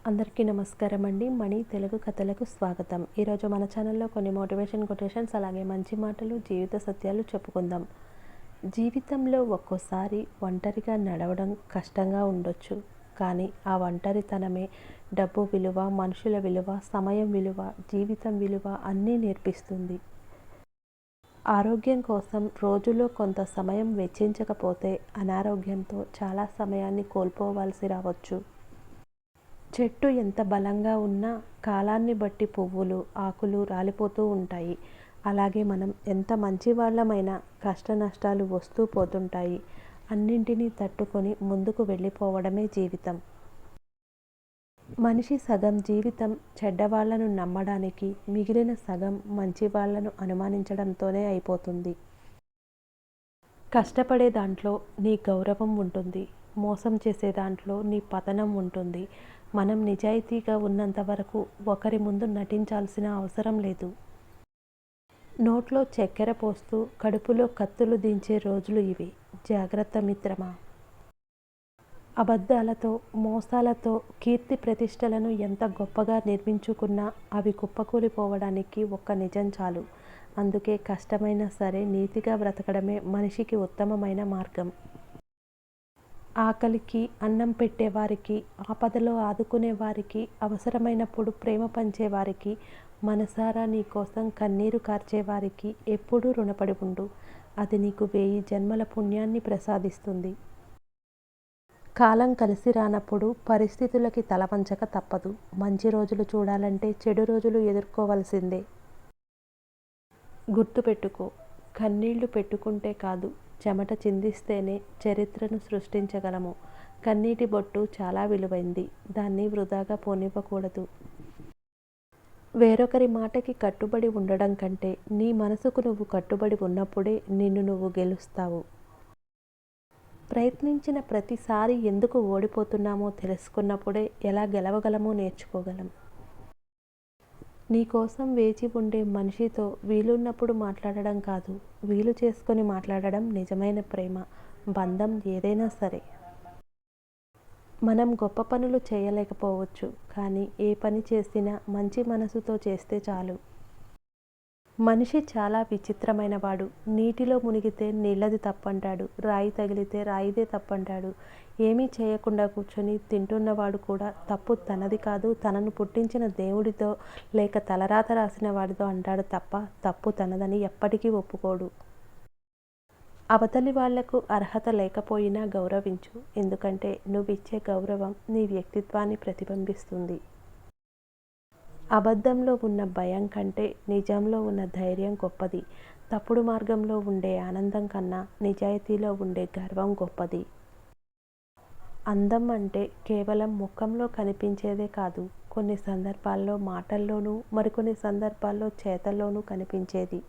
అందరికీ నమస్కారం అండి. మణి తెలుగు కథలకు స్వాగతం. ఈరోజు మన ఛానల్లో కొన్ని మోటివేషన్ కొటేషన్స్ అలాగే మంచి మాటలు, జీవిత సత్యాలు చెప్పుకుందాం. జీవితంలో ఒక్కోసారి ఒంటరిగా నడవడం కష్టంగా ఉండొచ్చు. కానీ ఆ ఒంటరితనమే డబ్బు విలువ, మనుషుల విలువ, సమయం విలువ, జీవితం విలువ అన్నీ నేర్పిస్తుంది. ఆరోగ్యం కోసం రోజులో కొంత సమయం వెచ్చించకపోతే అనారోగ్యంతో చాలా సమయాన్ని కోల్పోవాల్సి రావచ్చు. చెట్టు ఎంత బలంగా ఉన్నా కాలాన్ని బట్టి పువ్వులు, ఆకులు రాలిపోతూ ఉంటాయి. అలాగే మనం ఎంత మంచి వాళ్ళమైనా కష్ట నష్టాలు వస్తూ పోతుంటాయి. అన్నింటినీ తట్టుకొని ముందుకు వెళ్ళిపోవడమే జీవితం. మనిషి సగం జీవితం చెడ్డవాళ్లను నమ్మడానికి, మిగిలిన సగం మంచి వాళ్లను అనుమానించడంతోనే అయిపోతుంది. కష్టపడే దాంట్లో నీ గౌరవం ఉంటుంది. మోసం చేసే దాంట్లో నీ పతనం ఉంటుంది. మనం నిజాయితీగా ఉన్నంత వరకు ఒకరి ముందు నటించాల్సిన అవసరం లేదు. నోట్లో చక్కెర పోస్తూ కడుపులో కత్తులు దించే రోజులు ఇవి. జాగ్రత్త మిత్రమా. అబద్ధాలతో, మోసాలతో కీర్తి ప్రతిష్టలను ఎంత గొప్పగా నిర్మించుకున్నా అవి కుప్పకూలిపోవడానికి ఒక్క నిజం చాలు. అందుకే కష్టమైనా సరే నీతిగా బ్రతకడమే మనిషికి ఉత్తమమైన మార్గం. ఆకలికి అన్నం పెట్టేవారికి, ఆపదలో ఆదుకునే వారికి, అవసరమైనప్పుడు ప్రేమ పంచేవారికి, మనసారా నీ కోసం కన్నీరు కార్చేవారికి ఎప్పుడూ రుణపడి ఉండు. అది నీకు 1000 జన్మల పుణ్యాన్ని ప్రసాదిస్తుంది. కాలం కలిసి రానప్పుడు పరిస్థితులకి తలవంచక తప్పదు. మంచి రోజులు చూడాలంటే చెడు రోజులు ఎదుర్కోవలసిందే. గుర్తుపెట్టుకో, కన్నీళ్లు పెట్టుకుంటే కాదు, చెమట చిందిస్తేనే చరిత్రను సృష్టించగలము. కన్నీటి బొట్టు చాలా విలువైంది. దాన్ని వృధాగా పోనివ్వకూడదు. వేరొకరి మాటకి కట్టుబడి ఉండడం కంటే నీ మనసుకు నువ్వు కట్టుబడి ఉన్నప్పుడే నిన్ను నువ్వు గెలుస్తావు. ప్రయత్నించిన ప్రతిసారి ఎందుకు ఓడిపోతున్నామో తెలుసుకున్నప్పుడే ఎలా గెలవగలమో నేర్చుకోగలం. నీ కోసం వేచి ఉండే మనిషితో వీలున్నప్పుడు మాట్లాడడం కాదు, వీలు చేసుకొని మాట్లాడడం నిజమైన ప్రేమ. బంధం ఏదైనా సరే. మనం గొప్ప పనులు చేయలేకపోవచ్చు, కానీ ఏ పని చేసినా మంచి మనసుతో చేస్తే చాలు. మనిషి చాలా విచిత్రమైన వాడు. నీటిలో మునిగితే నీళ్ళది తప్పంటాడు, రాయి తగిలితే రాయిదే తప్పంటాడు. ఏమీ చేయకుండా కూర్చొని తింటున్నవాడు కూడా తప్పు తనది కాదు, తనను పుట్టించిన దేవుడితో లేక తలరాత రాసిన వాడితో అంటాడు తప్ప తప్పు తనదని ఎప్పటికీ ఒప్పుకోడు. అవతలి వాళ్లకు అర్హత లేకపోయినా గౌరవించు. ఎందుకంటే నువ్విచ్చే గౌరవం నీ వ్యక్తిత్వాన్ని ప్రతిబింబిస్తుంది. అబద్ధంలో ఉన్న భయం కంటే నిజంలో ఉన్న ధైర్యం గొప్పది. తప్పుడు మార్గంలో ఉండే ఆనందం కన్నా నిజాయితీలో ఉండే గర్వం గొప్పది. అందం అంటే కేవలం ముఖంలో కనిపించేదే కాదు, కొన్ని సందర్భాల్లో మాటల్లోనూ, మరికొన్ని సందర్భాల్లో చేతల్లోనూ కనిపించేది.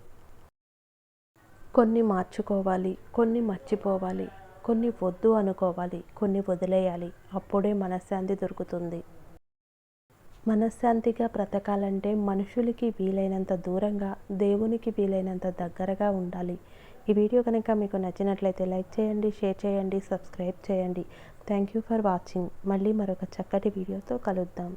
కొన్ని మార్చుకోవాలి, కొన్ని మర్చిపోవాలి, కొన్ని వద్దు అనుకోవాలి, కొన్ని వదిలేయాలి. అప్పుడే మనశ్శాంతి దొరుకుతుంది. మనశ్శాంతిగా బ్రతకాలంటే మనుషులకి వీలైనంత దూరంగా, దేవునికి వీలైనంత దగ్గరగా ఉండాలి. ఈ వీడియో కనుక మీకు నచ్చినట్లయితే లైక్ చేయండి, షేర్ చేయండి, సబ్స్క్రైబ్ చేయండి. Thank you for watching. మళ్ళీ మరొక చక్కటి వీడియోతో కలుద్దాం.